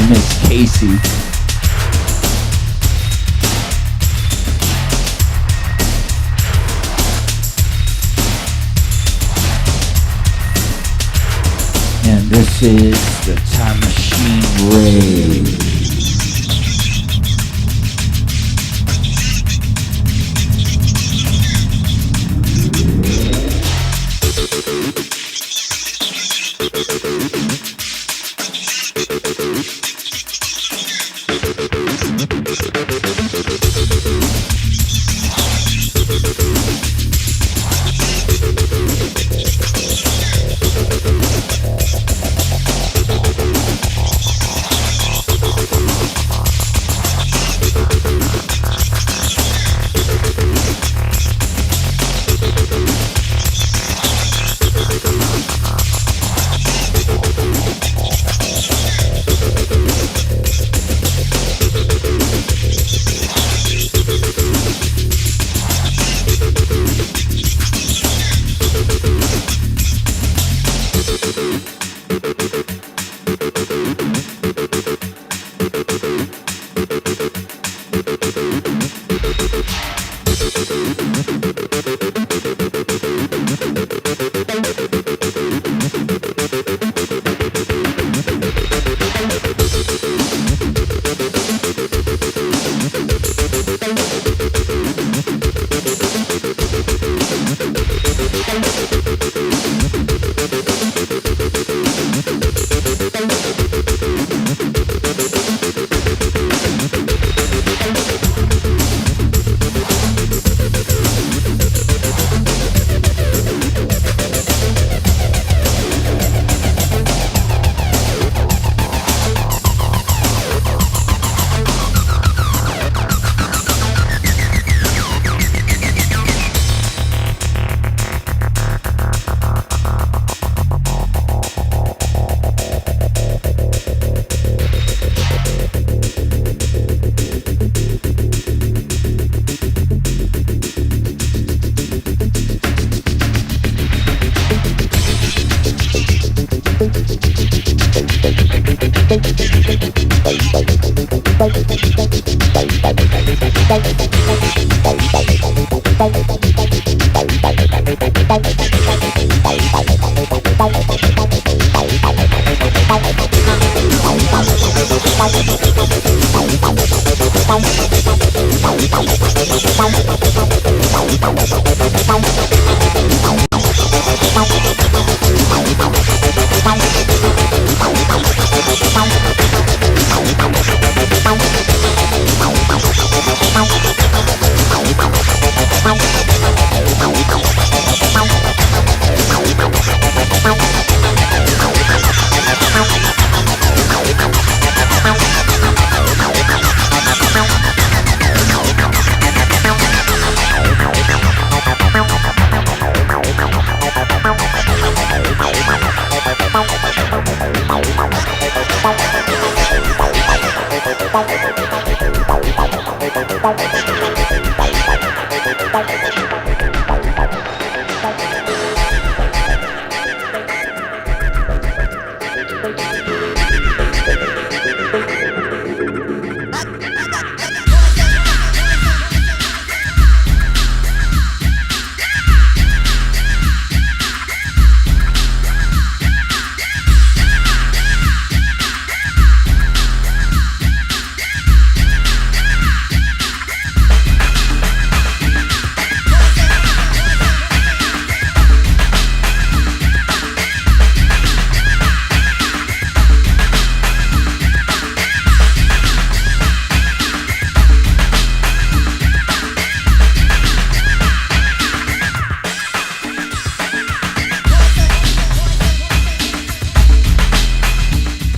Miss Casey. And this is the Time Machine Rave.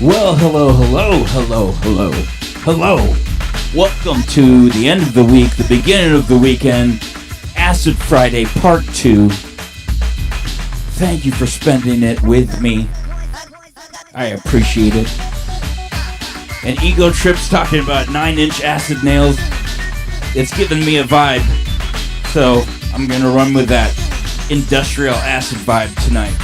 Well, hello. Welcome to the end of the week, the beginning of the weekend, Acid Friday Part 2. Thank you for spending it with me. I appreciate it. And Ego Trip's talking about 9-inch acid nails. It's giving me a vibe. So I'm going to run with that industrial acid vibe tonight.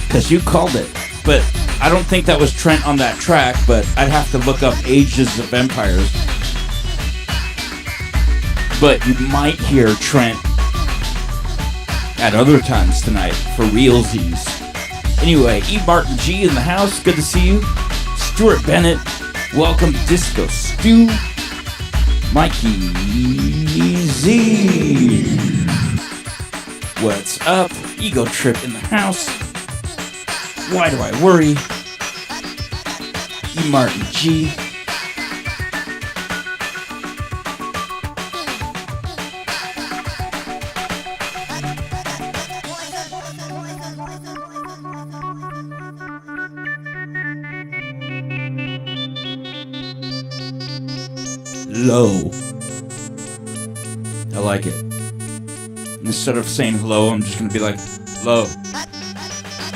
Because you called it. But I don't think that was Trent on that track, but I'd have to look up Ages of Empires. But you might hear Trent at other times tonight for realsies. Anyway, E. Martin G in the house, good to see you. Stuart Bennett, welcome to Disco Stew. Mikey Z, what's up? Ego Trip in the house. Why do I worry? E. Martin G. Low. I like it. Instead of saying hello, I'm just gonna be like, low.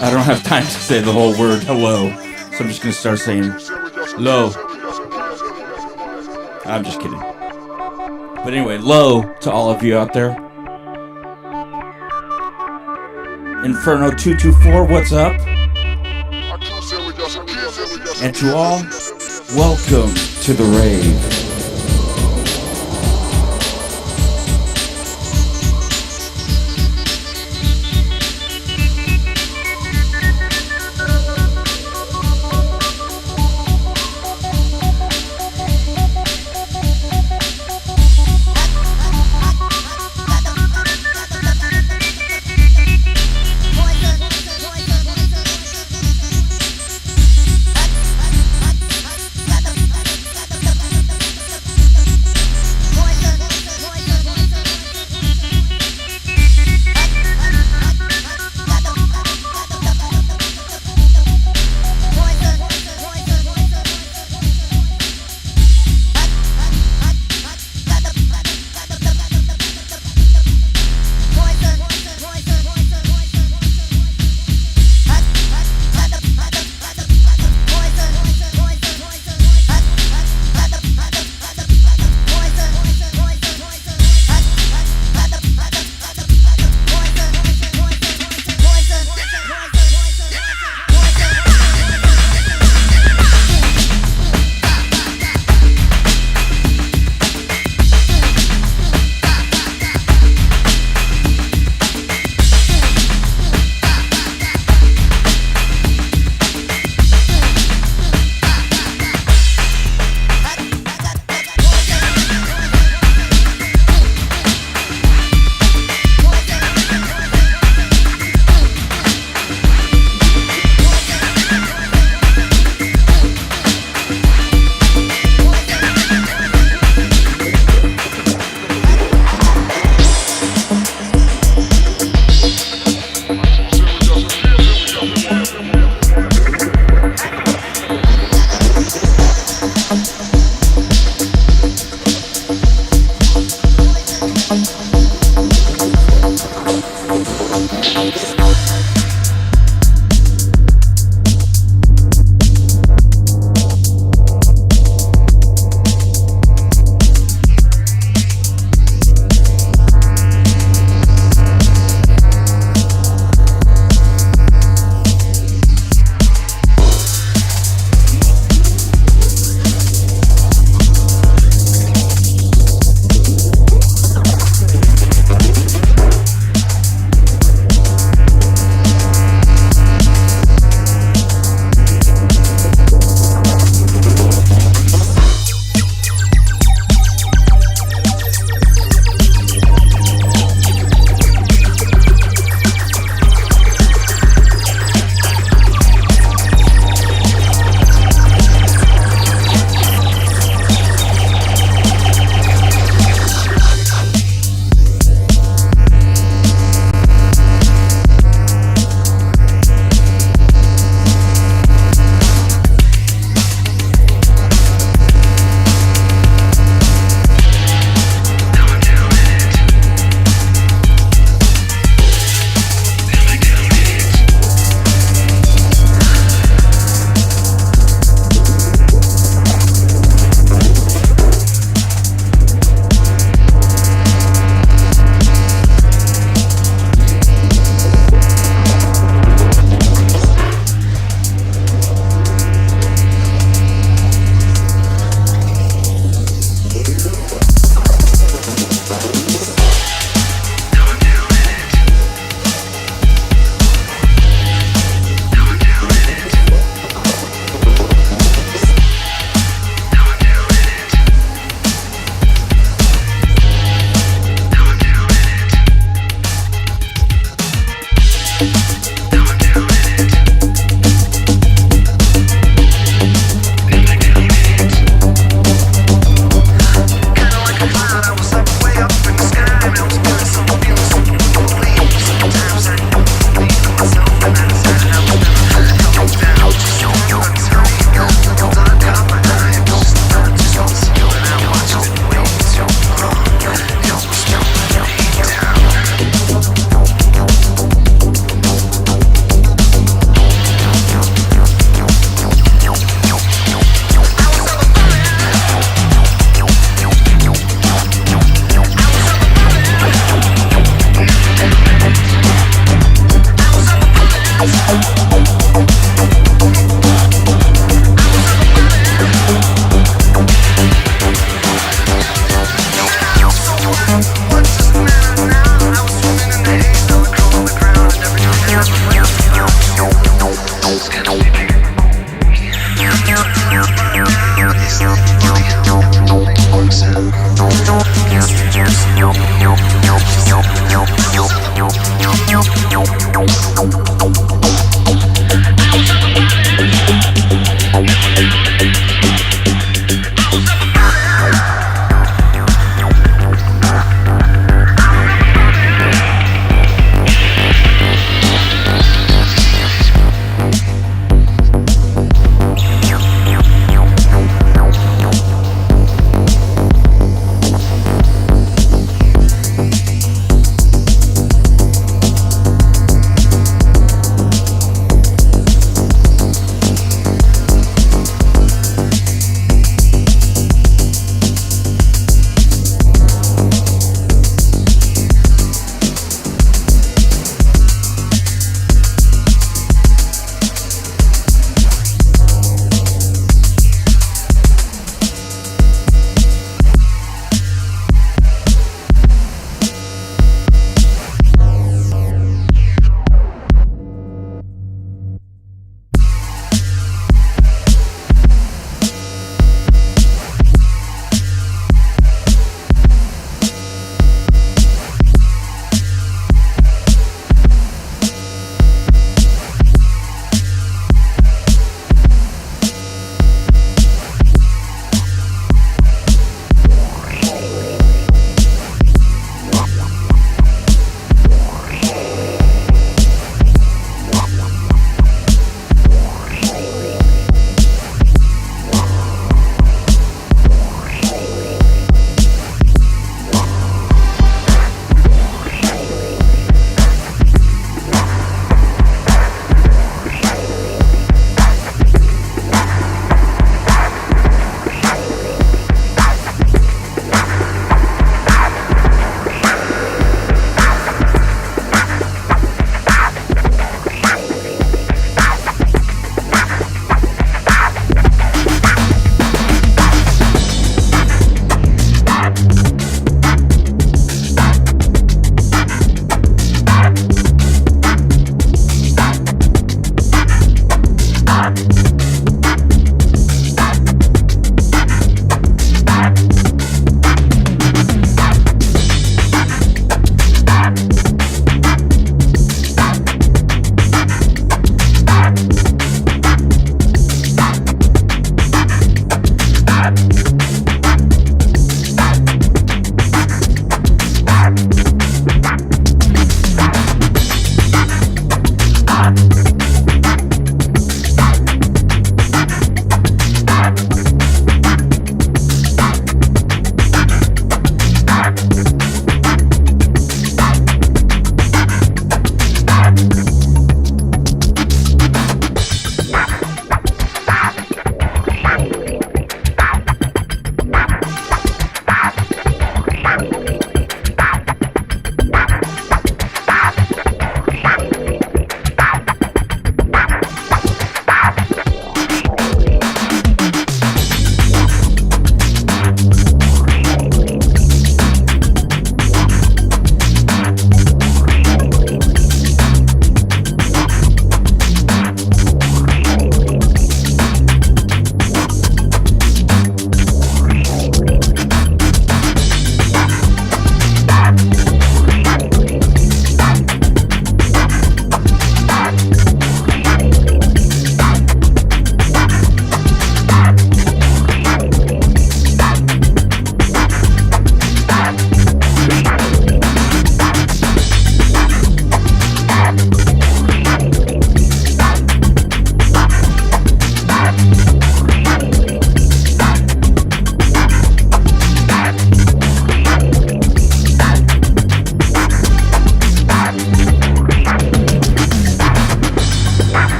I don't have time to say the whole word hello, so I'm just gonna start saying low. I'm just kidding. But anyway, low to all of you out there. Inferno224, what's up? And to all, welcome to the rave.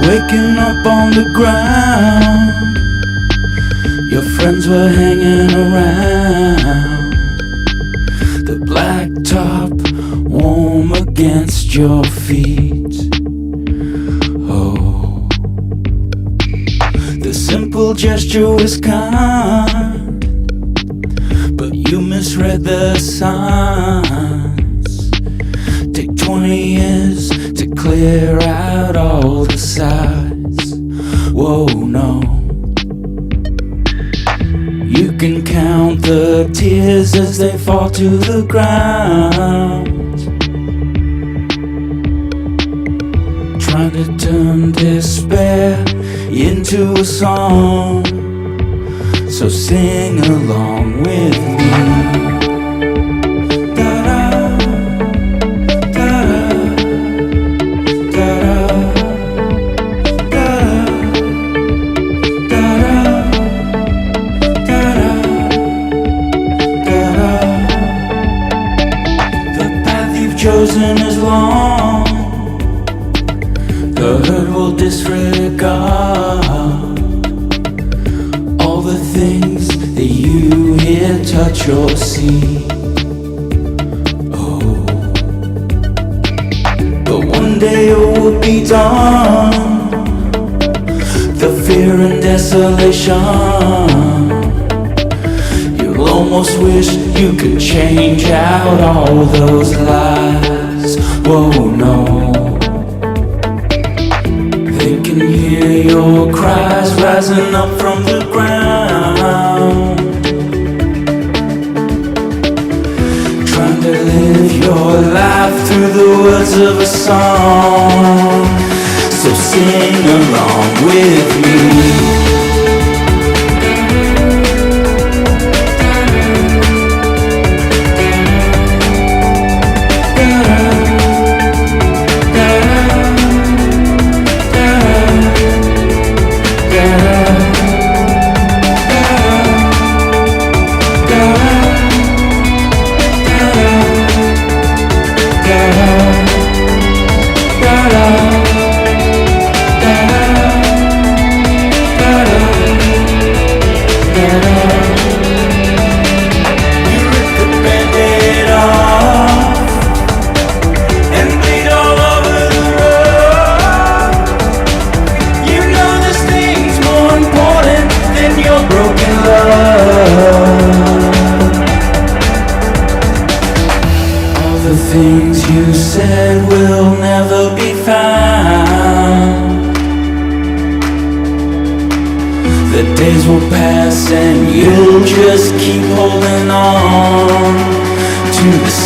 Waking up on the ground, your friends were hanging around. The blacktop warm against your feet. Oh, the simple gesture was kind, but you misread the signs. Take 20 years to clear out all the sides. Whoa, no. You can count the tears as they fall to the ground, trying to turn despair into a song. So sing along with me. Chosen is long, the herd will disregard all the things that you hear, touch or see. Oh, but one day it will be done, the fear and desolation. You'll almost wish you could change out all those lies. Whoa, no. They can hear your cries rising up from the ground, trying to live your life through the words of a song. So sing along with me.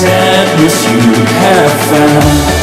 sadness you have found.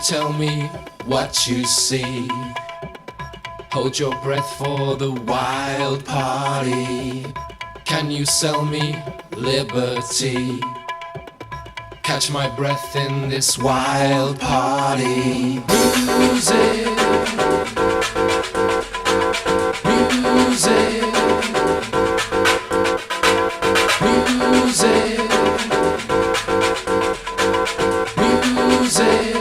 Tell me what you see. Hold your breath for the wild party. Can you sell me liberty? Catch my breath in this wild party. Music, music, music, music.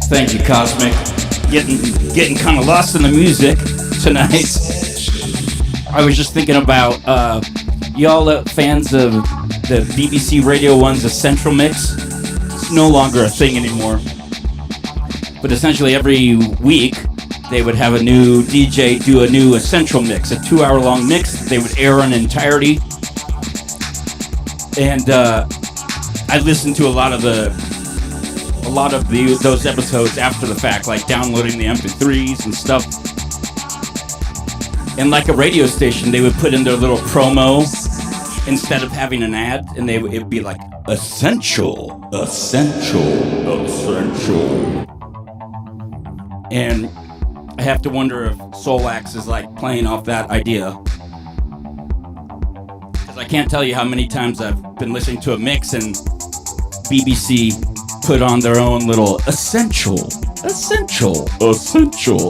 Thank you, Cosmic. Getting kind of lost in the music tonight. I was just thinking about y'all fans of the BBC Radio 1's Essential Mix. It's no longer a thing anymore. But essentially every week, they would have a new DJ do a new Essential Mix, a 2-hour-long mix that they would air in entirety. And I listened to a lot of those episodes after the fact, like downloading the MP3s and stuff. And like a radio station, they would put in their little promo instead of having an ad, and it'd be like essential. And I have to wonder if Soulwax is like playing off that idea. Because I can't tell you how many times I've been listening to a mix and BBC put on their own little essential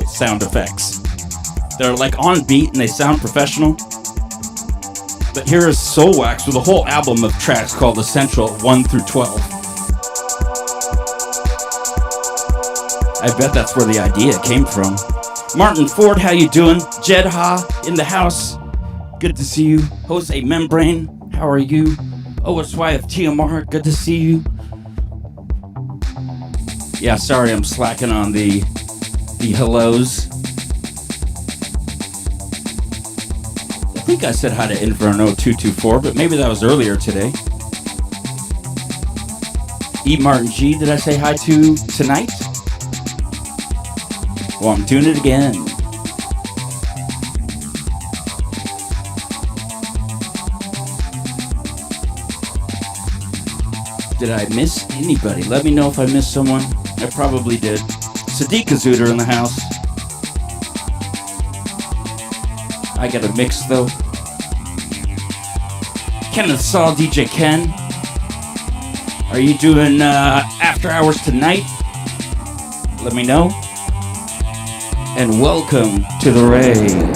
sound effects. They're like on beat and they sound professional. But here is Soulwax with a whole album of tracks called Essential 1 through 12. I bet that's where the idea came from. Martin Ford, how you doing? Jed Ha in the house. Good to see you. Jose Membrane, how are you? OSY of TMR, good to see you. Yeah, sorry I'm slacking on the hellos. I think I said hi to Inferno224, but maybe that was earlier today. E. Martin G, did I say hi to tonight? Well, I'm doing it again. Did I miss anybody? Let me know if I missed someone. I probably did. Sadiq Kazuder in the house. I got a mix though. Kenneth Saw, DJ Ken. Are you doing after hours tonight? Let me know. And welcome to the rave.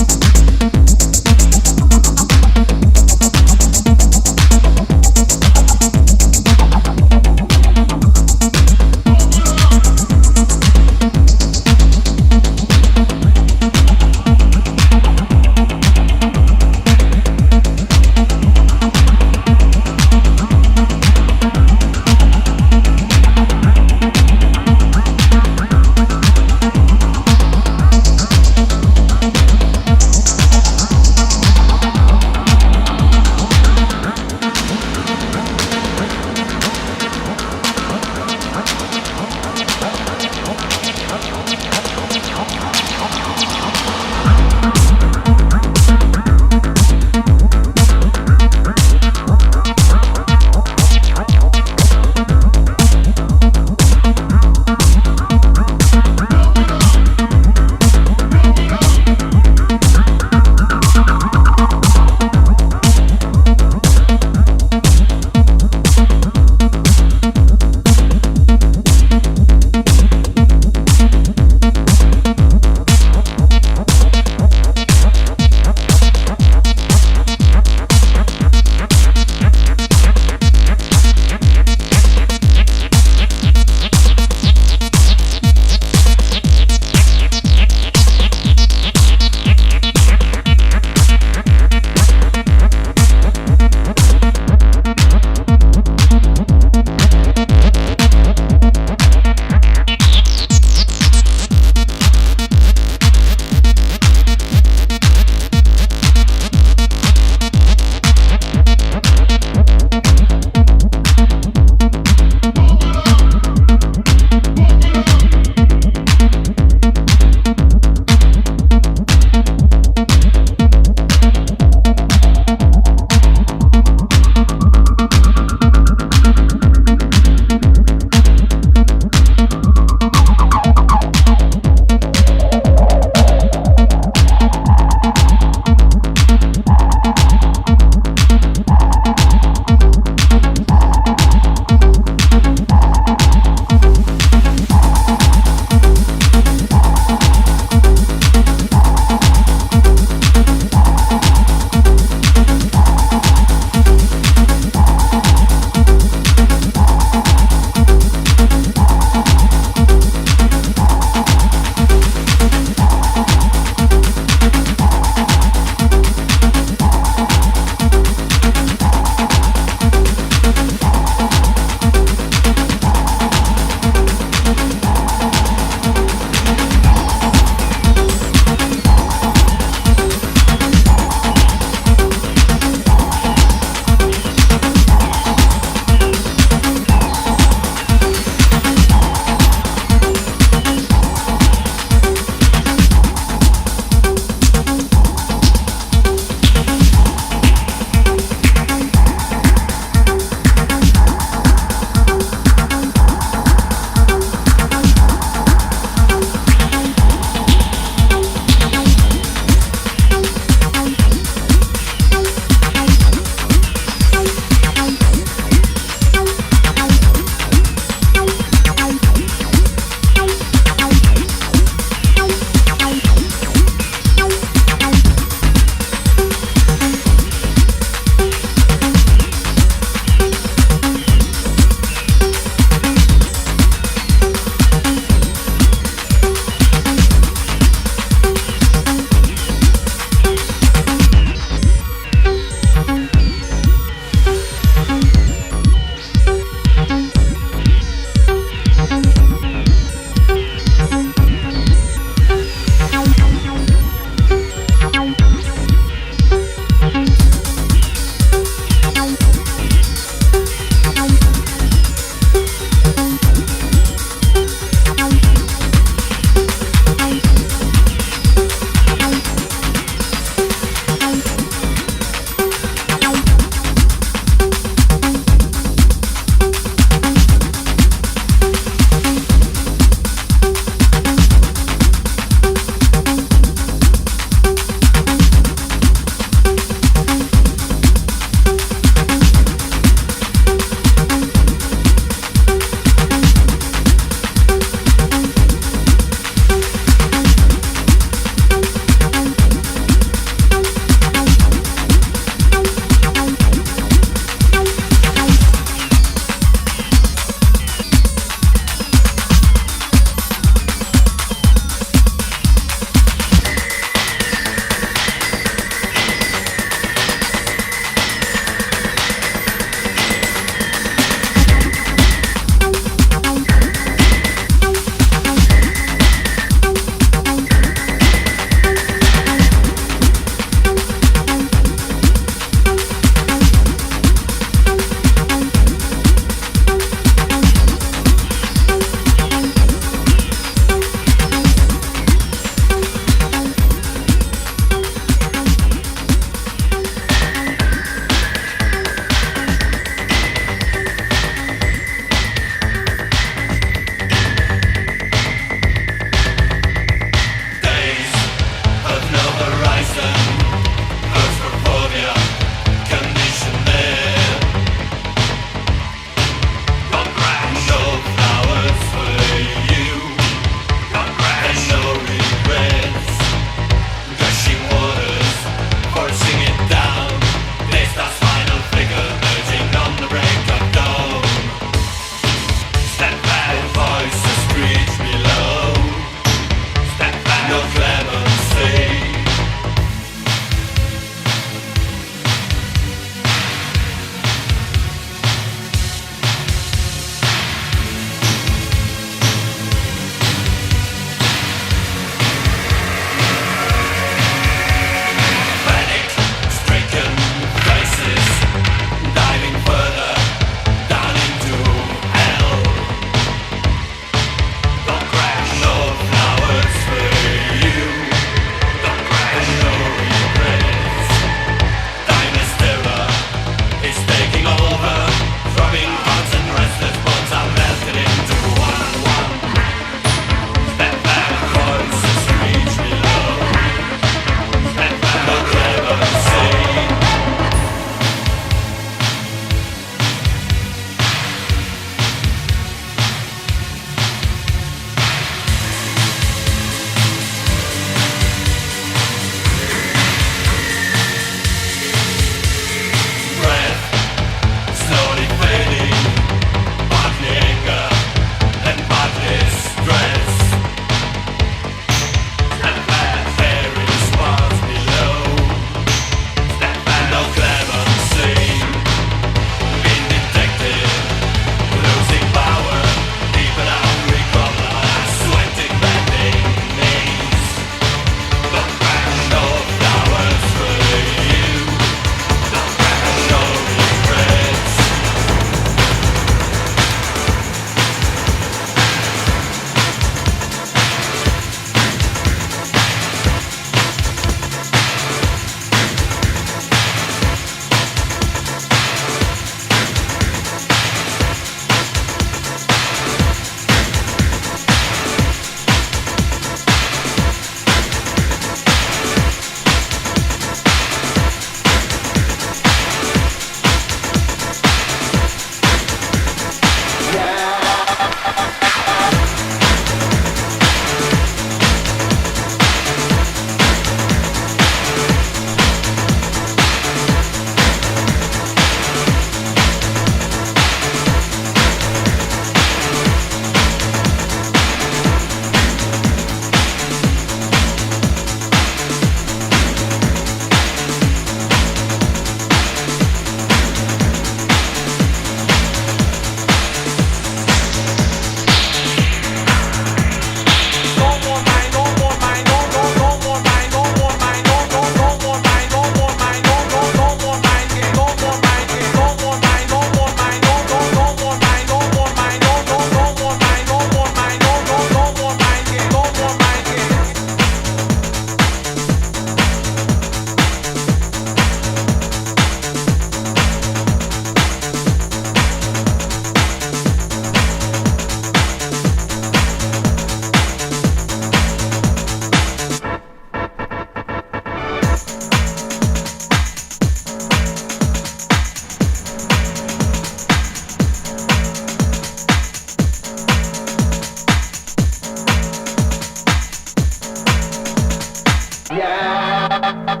Yeah.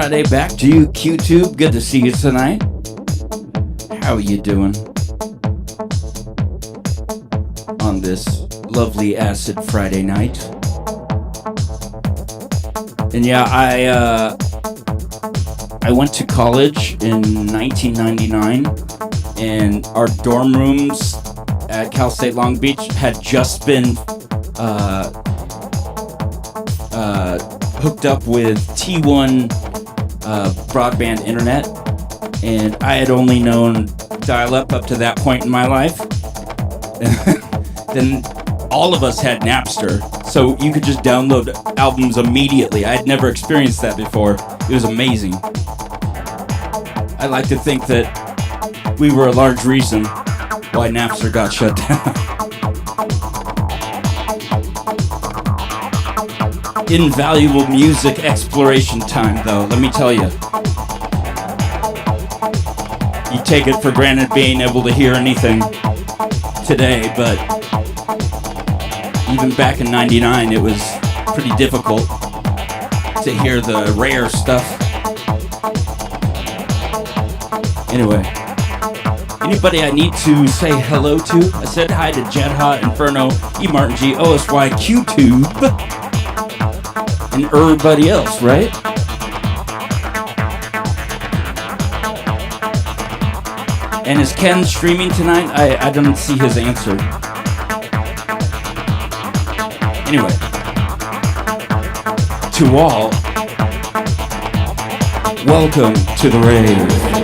Friday back to you, QTube. Good to see you tonight. How are you doing on this lovely Acid Friday night? And yeah, I went to college in 1999, and our dorm rooms at Cal State Long Beach had just been hooked up with T1 broadband internet, and I had only known dial-up up to that point in my life. Then all of us had Napster, so you could just download albums immediately. I had never experienced that before. It was amazing. I like to think that we were a large reason why Napster got shut down. Invaluable music exploration time, though, let me tell you. You take it for granted being able to hear anything today, but even back in 99, it was pretty difficult to hear the rare stuff. Anyway, anybody I need to say hello to? I said hi to Jedha, Inferno, E. Martin G, OSY, QTube, and everybody else, right? And is Ken streaming tonight? I don't see his answer. Anyway, to all, welcome to the rave.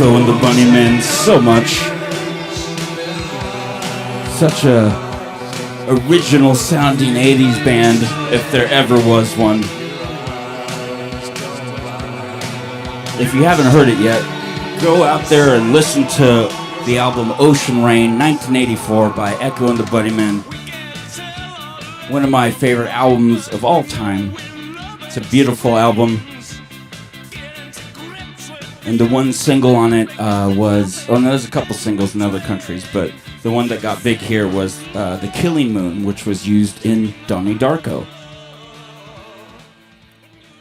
Echo and the Bunnymen so much. Such a original sounding 80s band, if there ever was one. If you haven't heard it yet, go out there and listen to the album Ocean Rain, 1984 by Echo and the Bunnymen. One of my favorite albums of all time. It's a beautiful album. And the one single on it was... Oh, no, there's a couple singles in other countries, but the one that got big here was The Killing Moon, which was used in Donnie Darko.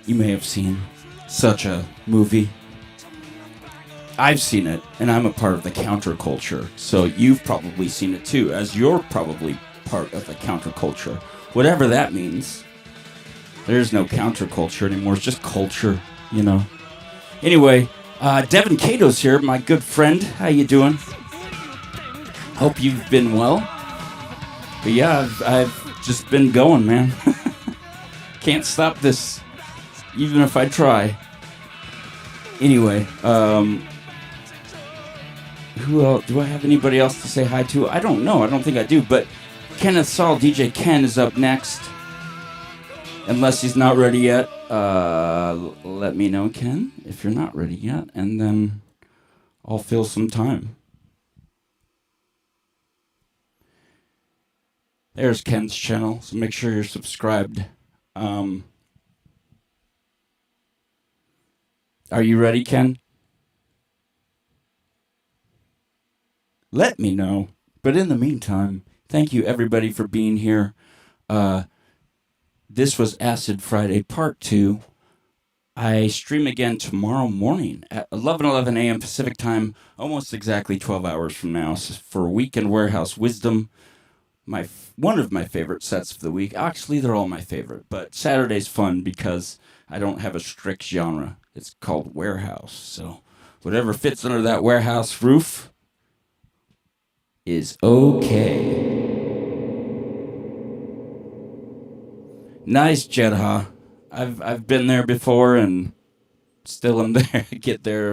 You may have seen such a movie. I've seen it, and I'm a part of the counterculture, so you've probably seen it too, as you're probably part of the counterculture. Whatever that means. There's no counterculture anymore, it's just culture, you know. Anyway, Devin Cato's here, my good friend. How you doing? Hope you've been well. But yeah, I've just been going, man. Can't stop this, even if I try. Anyway, who else? Do I have anybody else to say hi to? I don't know. I don't think I do. But Kenneth Saul, DJ Ken, is up next. Unless he's not ready yet. Let me know, Ken, if you're not ready yet. And then I'll fill some time. There's Ken's channel, so make sure you're subscribed. Are you ready, Ken? Let me know. But in the meantime, thank you everybody for being here. This was Acid Friday Part 2. I stream again tomorrow morning at 11:11 a.m. Pacific Time, almost exactly 12 hours from now, for Weekend Warehouse Wisdom. One of my favorite sets of the week. Actually, they're all my favorite, but Saturday's fun because I don't have a strict genre. It's called Warehouse, so whatever fits under that warehouse roof is okay. Nice, Jedha. I've been there before and still am there. Get there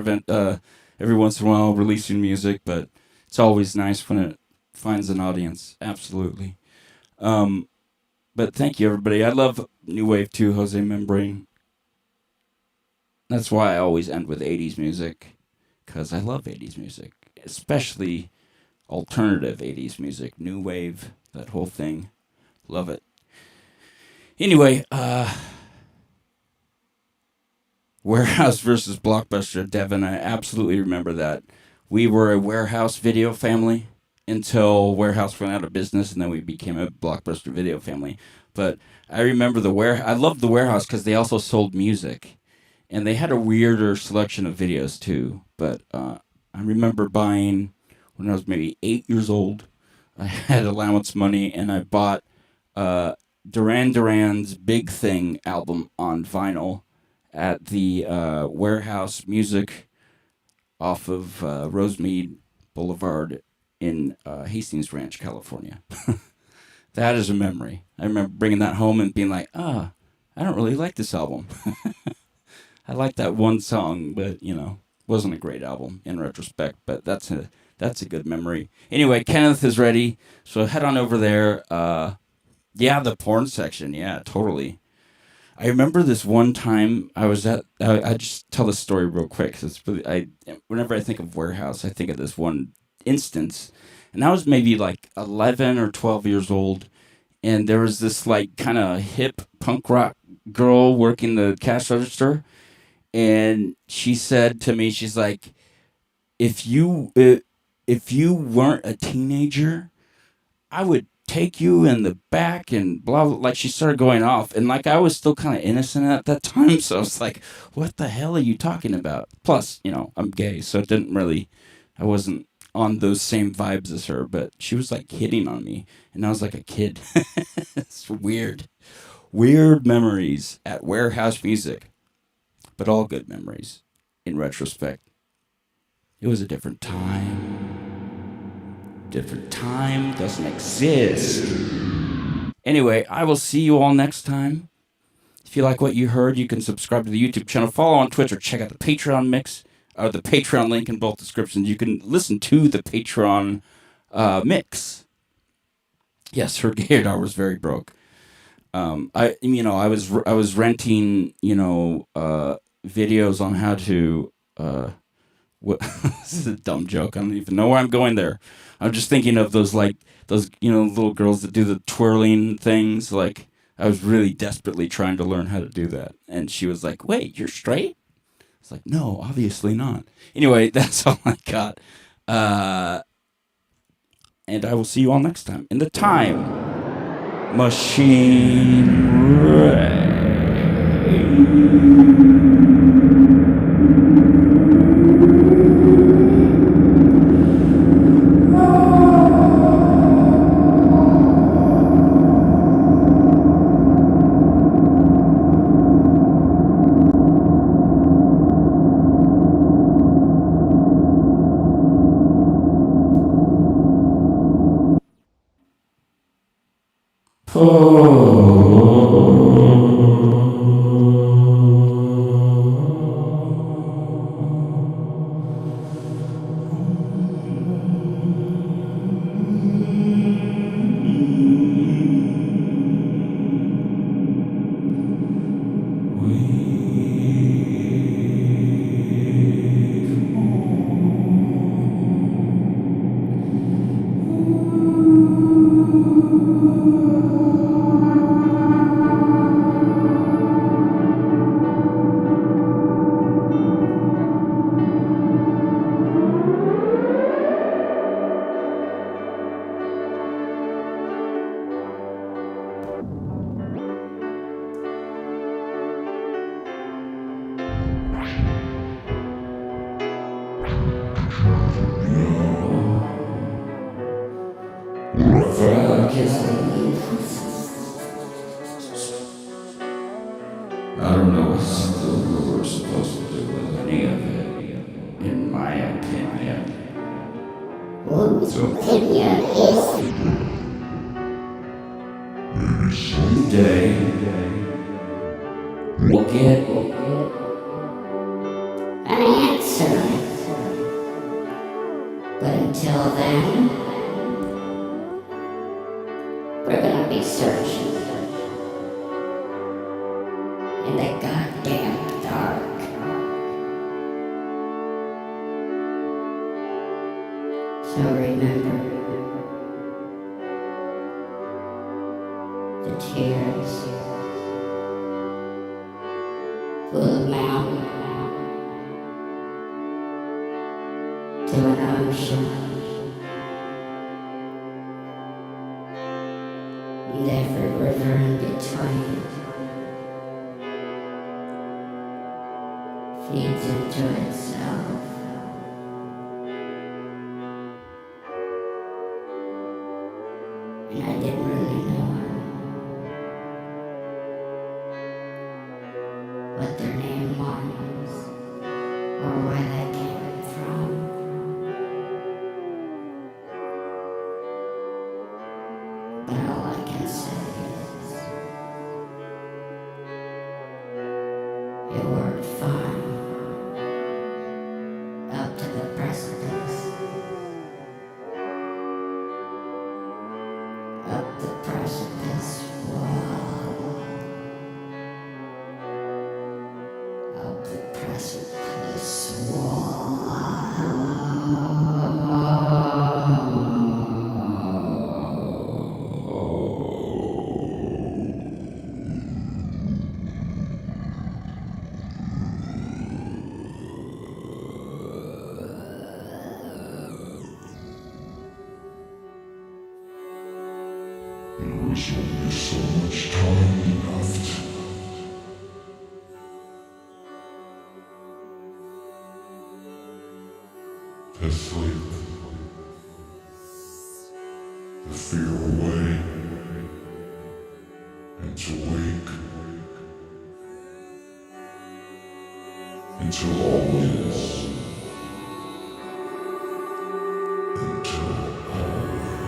every once in a while releasing music, but it's always nice when it finds an audience. Absolutely. But thank you, everybody. I love New Wave too, Jose Membrane. That's why I always end with 80s music, because I love 80s music, especially alternative 80s music, New Wave, that whole thing. Love it. Anyway, Warehouse versus Blockbuster, Devin, I absolutely remember that. We were a Warehouse video family until Warehouse went out of business, and then we became a Blockbuster video family. But I remember I loved the Warehouse because they also sold music, and they had a weirder selection of videos too. But I remember buying, when I was maybe 8 years old, I had allowance money, and I bought Duran Duran's Big Thing album on vinyl at the Warehouse Music off of Rosemead Boulevard in Hastings Ranch, California. That is a memory. I remember bringing that home and being like, I don't really like this album. I like that one song, but, wasn't a great album in retrospect, but that's a good memory. Anyway, Kenneth is ready, so head on over there. Yeah, the porn section. Yeah, totally. I remember this one time I was at. I just tell this story real quick because it's really. Whenever I think of Warehouse, I think of this one instance, and I was maybe like 11 or 12 years old, and there was this like kind of hip punk rock girl working the cash register, and she said to me, she's like, if you weren't a teenager, I would take you in the back and blah, blah, like she started going off, and like I was still kind of innocent at that time, so I was like, what the hell are you talking about? Plus, I'm gay, so I wasn't on those same vibes as her, but she was like hitting on me, and I was like a kid. It's weird memories at Warehouse Music, but all good memories in retrospect. It was a different time. Different time doesn't exist. Anyway, I will see you all next time. If you like what you heard, you can subscribe to the YouTube channel, follow on Twitch, or check out the Patreon mix, the Patreon link in both descriptions. You can listen to the Patreon mix. Yes, her gaydar was very broke. I was renting, videos on how to. This is a dumb joke. I don't even know where I'm going there. I'm just thinking of those little girls that do the twirling things. Like, I was really desperately trying to learn how to do that, and she was like, "Wait, you're straight?" It's like, no, obviously not. Anyway, that's all I got. And I will see you all next time in the Time Machine Rave. I don't know what we're supposed to do with any of it, in my opinion. Whose opinion is maybe someday we'll get an answer? But until then, we're gonna be searching in the goddamn dark. So remember, the tears will mount to an ocean. And every river in between feeds into itself. And I didn't really know what their name was or where they came from. But all I can say is it worked fine up to the precipice. Up the precipice wall. Up the precipice wall. There's only so much time left. To sleep, to fear away, and to wake, until always, until always,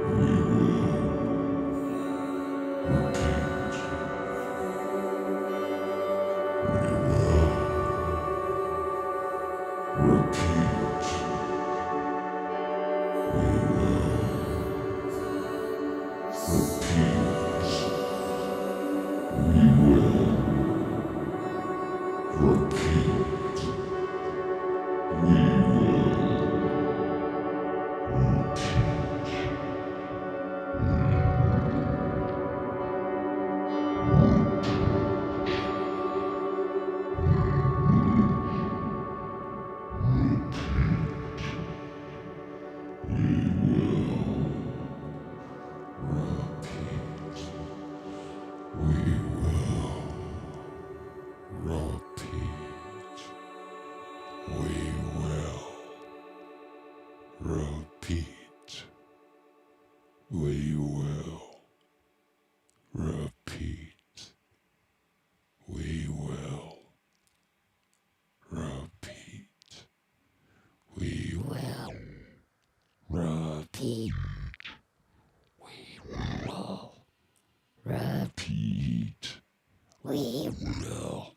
we will repeat. We will We will